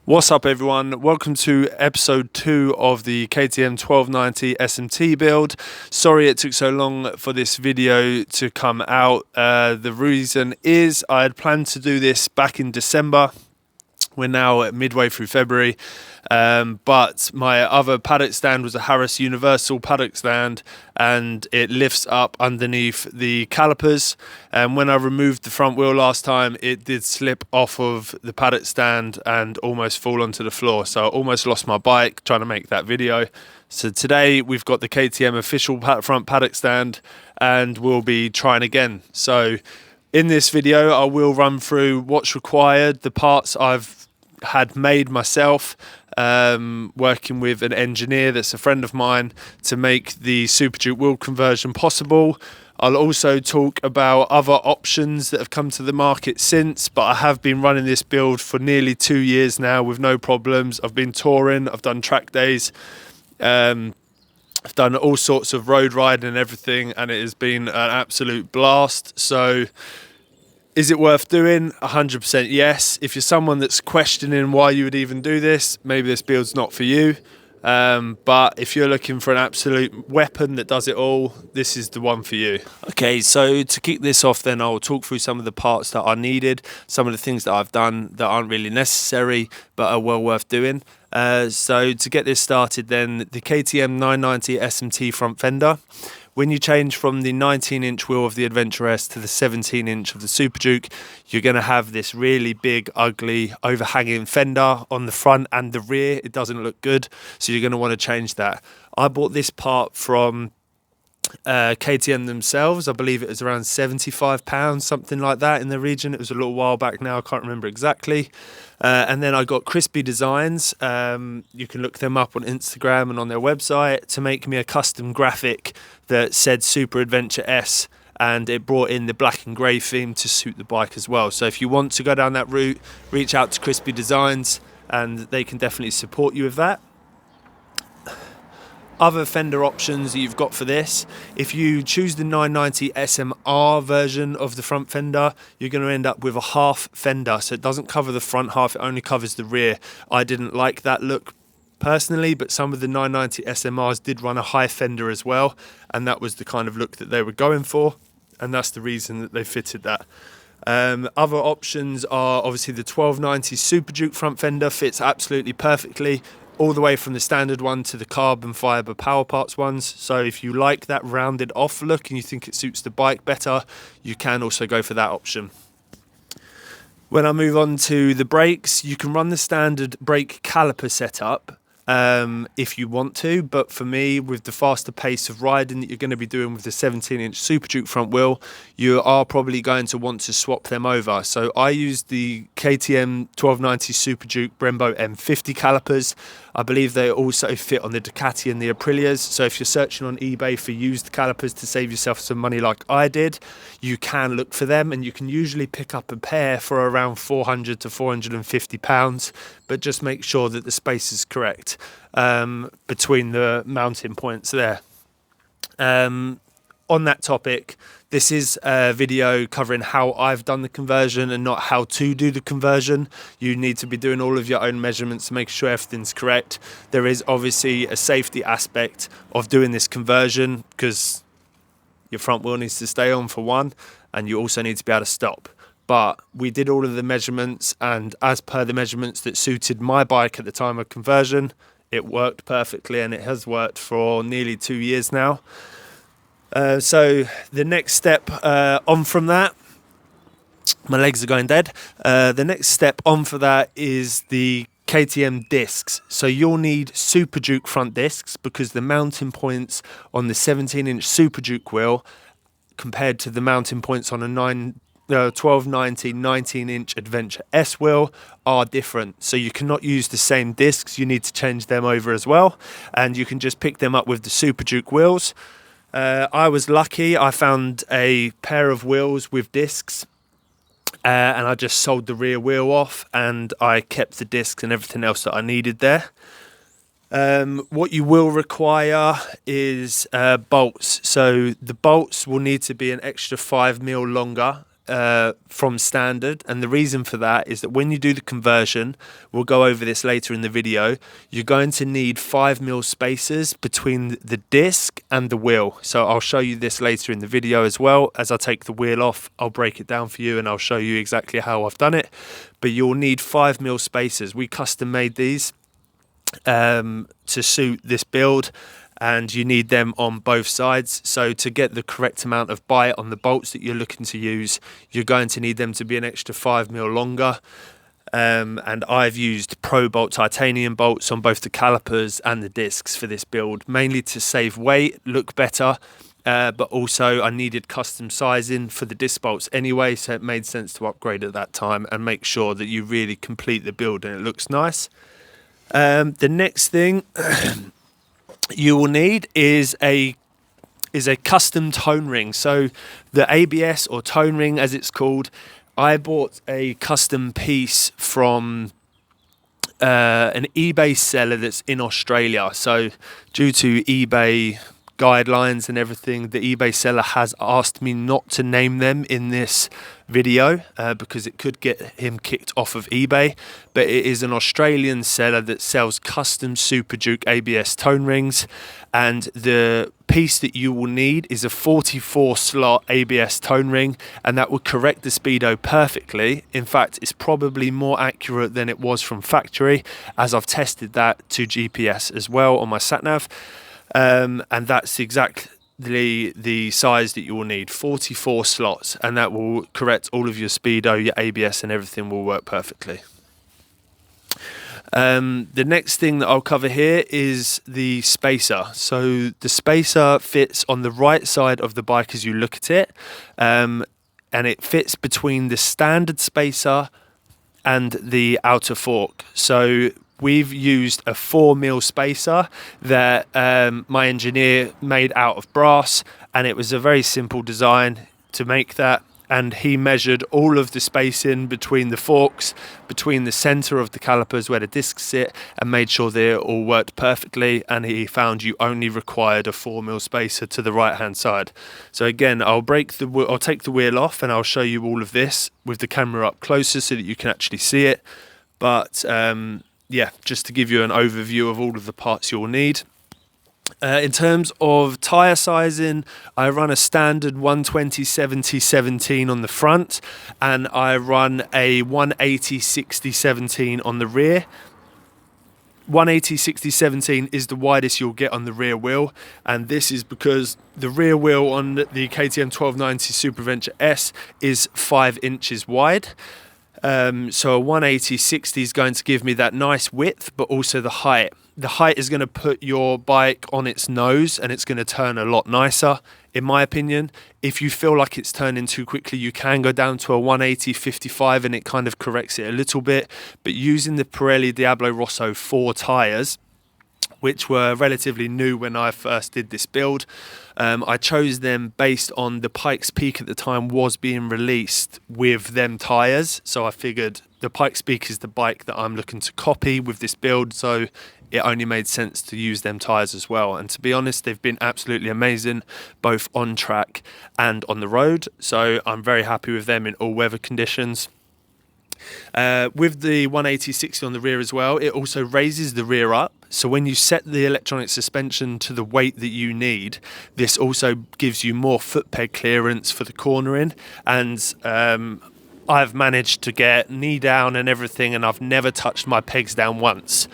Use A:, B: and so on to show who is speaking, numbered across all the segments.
A: What's up everyone, welcome to episode 2 of the KTM 1290 SMT build. Sorry it took so long for this video to come out. The reason is I had planned to do this back in December. We're now at midway through February, but my other paddock stand was a Harris Universal paddock stand, and it lifts up underneath the calipers. And when I removed the front wheel last time, it did slip off of the paddock stand and almost fall onto the floor. So I almost lost my bike trying to make that video. So today we've got the KTM official front paddock stand, and we'll be trying again. So in this video, I will run through what's required, the parts I've had made myself, working with an engineer that's a friend of mine to make the Superduke wheel conversion possible. I'll also talk about other options that have come to the market since, but I have been running this build for nearly 2 years now with no problems. I've been touring, I've done track days, I've done all sorts of road riding and everything, and it has been an absolute blast. So is it worth doing? 100% yes. If you're someone that's questioning why you would even do this, maybe this build's not for you. But if you're looking for an absolute weapon that does it all, this is the one for you. Okay, so to kick this off then, I'll talk through some of the parts that are needed, some of the things that I've done that aren't really necessary but are well worth doing. So to get this started then, the KTM 990 SMT front fender. When you change from the 19-inch wheel of the Adventure S to the 17-inch of the Superduke, you're going to have this really big, ugly, overhanging fender on the front and the rear. It doesn't look good, so you're going to want to change that. I bought this part from KTM themselves. I believe it was around £75, something like that in the region. It was a little while back now, I can't remember exactly. And then I got Crispy Designs. You can look them up on Instagram and on their website to make me a custom graphic that said Super Adventure S, and it brought in the black and grey theme to suit the bike as well. So if you want to go down that route, reach out to Crispy Designs and they can definitely support you with that. Other fender options that you've got for this, if you choose the 990 SMR version of the front fender, you're going to end up with a half fender, so it doesn't cover the front half, it only covers the rear. I didn't like that look personally, but some of the 990 SMRs did run a high fender as well, and that was the kind of look that they were going for, and that's the reason that they fitted that. Other options are obviously the 1290 Superduke front fender fits absolutely perfectly, all the way from the standard one to the carbon fibre power parts ones. So if you like that rounded off look and you think it suits the bike better, you can also go for that option. When I move on to the brakes, you can run the standard brake caliper setup if you want to, but for me, with the faster pace of riding that you're going to be doing with the 17-inch Superduke front wheel, you are probably going to want to swap them over. So I use the KTM 1290 Superduke Brembo M50 calipers. I believe they also fit on the Ducati and the Aprilias. So if you're searching on eBay for used calipers to save yourself some money like I did, you can look for them, and you can usually pick up a pair for around £400 to £450, but just make sure that the space is correct between the mounting points there. On that topic, this is a video covering how I've done the conversion and not how to do the conversion. You need to be doing all of your own measurements to make sure everything's correct. There is obviously a safety aspect of doing this conversion because your front wheel needs to stay on for one, and you also need to be able to stop. But we did all of the measurements, and as per the measurements that suited my bike at the time of conversion, it worked perfectly, and it has worked for nearly 2 years now. So the next step on from that, my legs are going dead. The next step on for that is the KTM discs. So you'll need Superduke front discs because the mounting points on the 17-inch Superduke wheel compared to the mounting points on a 1290 19-inch Adventure S wheel are different. So you cannot use the same discs. You need to change them over as well, and you can just pick them up with the Superduke wheels. I was lucky. I found a pair of wheels with discs, and I just sold the rear wheel off, and I kept the discs and everything else that I needed there. What you will require is bolts. So the bolts will need to be an extra 5mm longer from standard, and the reason for that is that when you do the conversion, we'll go over this later in the video, you're going to need 5mm spacers between the disc and the wheel. So I'll show you this later in the video as well. As I take the wheel off, I'll break it down for you and I'll show you exactly how I've done it. But you'll need 5mm spacers. We custom made these to suit this build, and you need them on both sides. So to get the correct amount of bite on the bolts that you're looking to use, you're going to need them to be an extra 5mm longer. And I've used Pro Bolt titanium bolts on both the calipers and the discs for this build, mainly to save weight, look better, but also I needed custom sizing for the disc bolts anyway, so it made sense to upgrade at that time and make sure that you really complete the build and it looks nice. The next thing you will need is a custom tone ring. So the ABS, or tone ring as it's called, I bought a custom piece from an eBay seller that's in Australia. So due to eBay guidelines and everything, the eBay seller has asked me not to name them in this video because it could get him kicked off of eBay. But it is an Australian seller that sells custom Superduke ABS tone rings, and the piece that you will need is a 44 slot ABS tone ring, and that will correct the speedo perfectly. In fact, it's probably more accurate than it was from factory, as I've tested that to GPS as well on my sat nav. And that's exactly the size that you will need, 44 slots, and that will correct all of your speedo, your ABS, and everything will work perfectly. The next thing that I'll cover here is the spacer. So the spacer fits on the right side of the bike as you look at it, and it fits between the standard spacer and the outer fork. So we've used a 4mm spacer that my engineer made out of brass, and it was a very simple design to make that. And he measured all of the spacing between the forks, between the center of the calipers where the discs sit, and made sure they all worked perfectly. And he found you only required a 4mm spacer to the right hand side. So again, I'll take the wheel off and I'll show you all of this with the camera up closer so that you can actually see it. But yeah, just to give you an overview of all of the parts you'll need. In terms of tyre sizing, I run a standard 120/70/17 on the front, and I run a 180/60/17 on the rear. 180/60/17 is the widest you'll get on the rear wheel, and this is because the rear wheel on the KTM 1290 Superventure S is 5 inches wide. So a 180/60 is going to give me that nice width, but also the height. The height is going to put your bike on its nose, and it's going to turn a lot nicer, in my opinion. If you feel like it's turning too quickly, you can go down to a 180/55 and it kind of corrects it a little bit. But using the Pirelli Diablo Rosso 4 tyres, which were relatively new when I first did this build, I chose them based on the Pikes Peak at the time was being released with them tyres. So I figured the Pikes Peak is the bike that I'm looking to copy with this build, so it only made sense to use them tyres as well. And to be honest, they've been absolutely amazing, both on track and on the road. So I'm very happy with them in all weather conditions. With the 180/60 on the rear as well, it also raises the rear up. So when you set the electronic suspension to the weight that you need, this also gives you more foot peg clearance for the cornering. And I've managed to get knee down and everything, and I've never touched my pegs down once.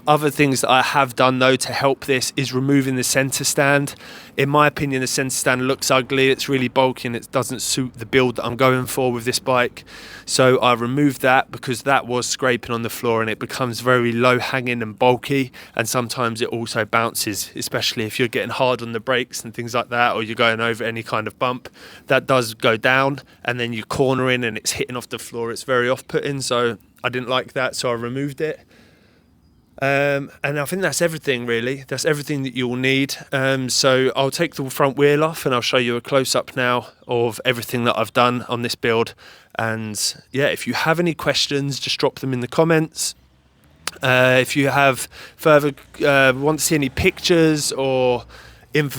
A: Other things that I have done though to help this is removing the center stand. In my opinion, the center stand looks ugly, it's really bulky, and it doesn't suit the build that I'm going for with this bike. So I removed that because that was scraping on the floor and it becomes very low hanging and bulky, and sometimes it also bounces, especially if you're getting hard on the brakes and things like that, or you're going over any kind of bump. That does go down, and then you're cornering and it's hitting off the floor. It's very off-putting, so I didn't like that, so I removed it. And I think that's everything really. That's everything that you'll need. So I'll take the front wheel off and I'll show you a close-up now of everything that I've done on this build. And yeah, if you have any questions, just drop them in the comments. If you have further want to see any pictures or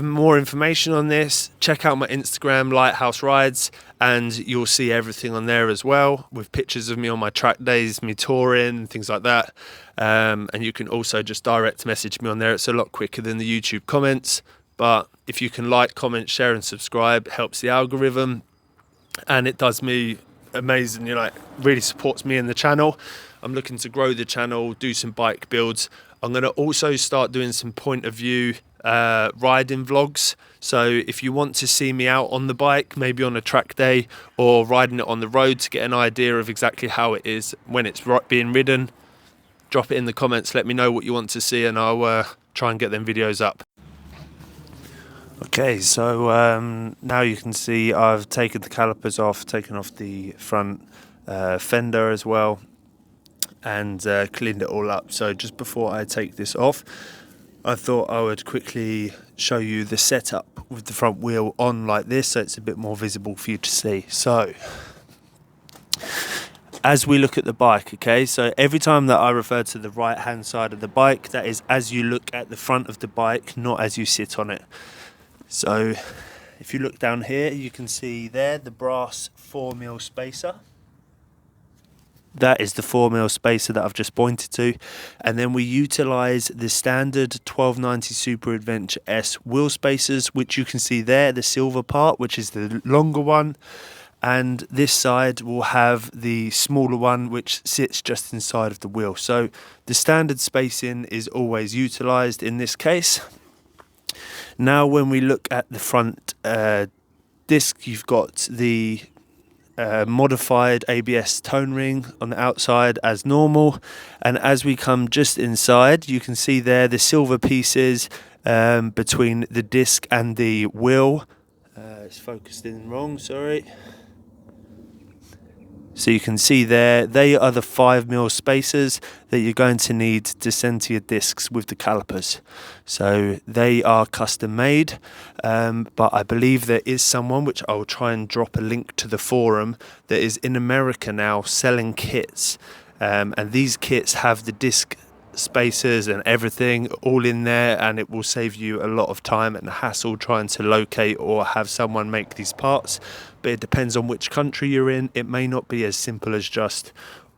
A: more information on this, check out my Instagram, Lighthouse Rides, and you'll see everything on there as well, with pictures of me on my track days, me touring, things like that. And you can also just direct message me on there. It's a lot quicker than the YouTube comments, but if you can like, comment, share and subscribe, it helps the algorithm, and it does me amazing, you know, it really supports me in the channel. I'm looking to grow the channel, do some bike builds. I'm going to also start doing some point of view riding vlogs. So if you want to see me out on the bike, maybe on a track day or riding it on the road to get an idea of exactly how it is when it's being ridden, drop it in the comments, let me know what you want to see, and I'll try and get them videos up. Okay, so now you can see I've taken the calipers off, taken off the front fender as well, and cleaned it all up. So just before I take this off, I thought I would quickly show you the setup with the front wheel on like this, so it's a bit more visible for you to see. So as we look at the bike, okay, so every time that I refer to the right hand side of the bike, that is as you look at the front of the bike, not as you sit on it. So if you look down here, you can see there the brass 4mm spacer. That is the 4mm spacer that I've just pointed to. And then we utilize the standard 1290 Super Adventure S wheel spacers, which you can see there, the silver part, which is the longer one. And this side will have the smaller one, which sits just inside of the wheel. So the standard spacing is always utilized in this case. Now when we look at the front disc, you've got the modified ABS tone ring on the outside as normal, and as we come just inside, you can see there the silver pieces between the disc and the wheel. It's focused in wrong, sorry. So you can see there, they are the 5mm spacers that you're going to need to center your discs with the calipers. So they are custom made, but I believe there is someone, which I will try and drop a link to the forum, that is in America now selling kits. And these kits have the disc spacers and everything all in there, and it will save you a lot of time and hassle trying to locate or have someone make these parts. But it depends on which country you're in. It may not be as simple as just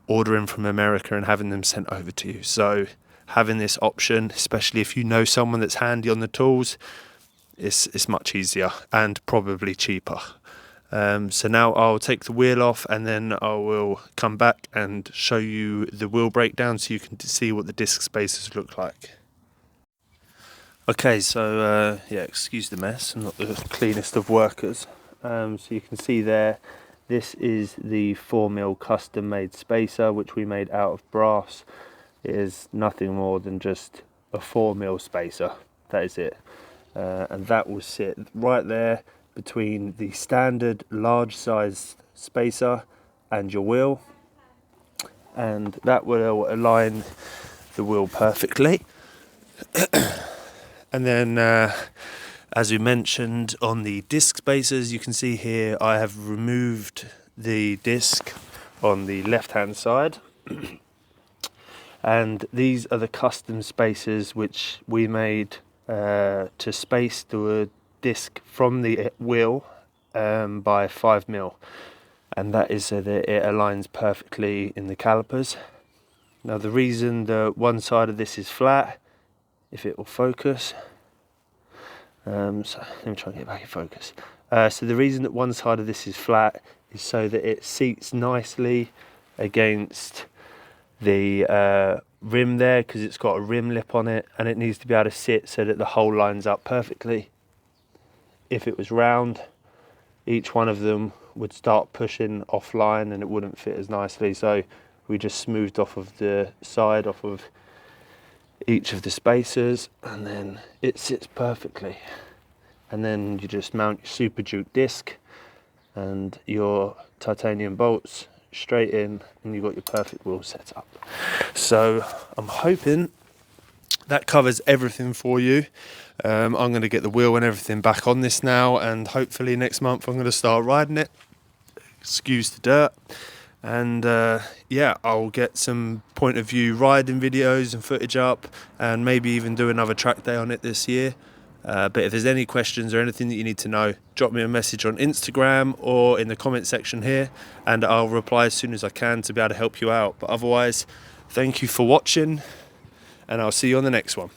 A: ordering from America and having them sent over to you. So having this option, especially if you know someone that's handy on the tools, it's much easier and probably cheaper. So now I'll take the wheel off, and then I will come back and show you the wheel breakdown so you can see what the disc spacers look like. Okay, so yeah, excuse the mess, I'm not the cleanest of workers. So you can see there, this is the 4mm custom made spacer, which we made out of brass. It is nothing more than just a 4mm spacer, that is it. And that will sit right there between the standard large size spacer and your wheel, and that will align the wheel perfectly. And then as we mentioned on the disc spacers, you can see here I have removed the disc on the left hand side, and these are the custom spacers which we made to space the disc from the wheel by 5mm, and that is so that it aligns perfectly in the calipers. Now the reason that one side of this is flat, if it will focus, so let me try and get back in focus. So the reason that one side of this is flat is so that it seats nicely against the rim there, because it's got a rim lip on it, and it needs to be able to sit so that the whole lines up perfectly. If it was round, each one of them would start pushing offline and it wouldn't fit as nicely, so we just smoothed off of the side, off of each of the spacers, and then it sits perfectly. And then you just mount your Superduke disc and your titanium bolts straight in, and you've got your perfect wheel set up. So I'm hoping that covers everything for you. I'm going to get the wheel and everything back on this now, and hopefully next month I'm going to start riding it. Excuse the dirt. And yeah, I'll get some point of view riding videos and footage up, and maybe even do another track day on it this year. But if there's any questions or anything that you need to know, drop me a message on Instagram or in the comment section here, and I'll reply as soon as I can to be able to help you out. But otherwise, thank you for watching, and I'll see you on the next one.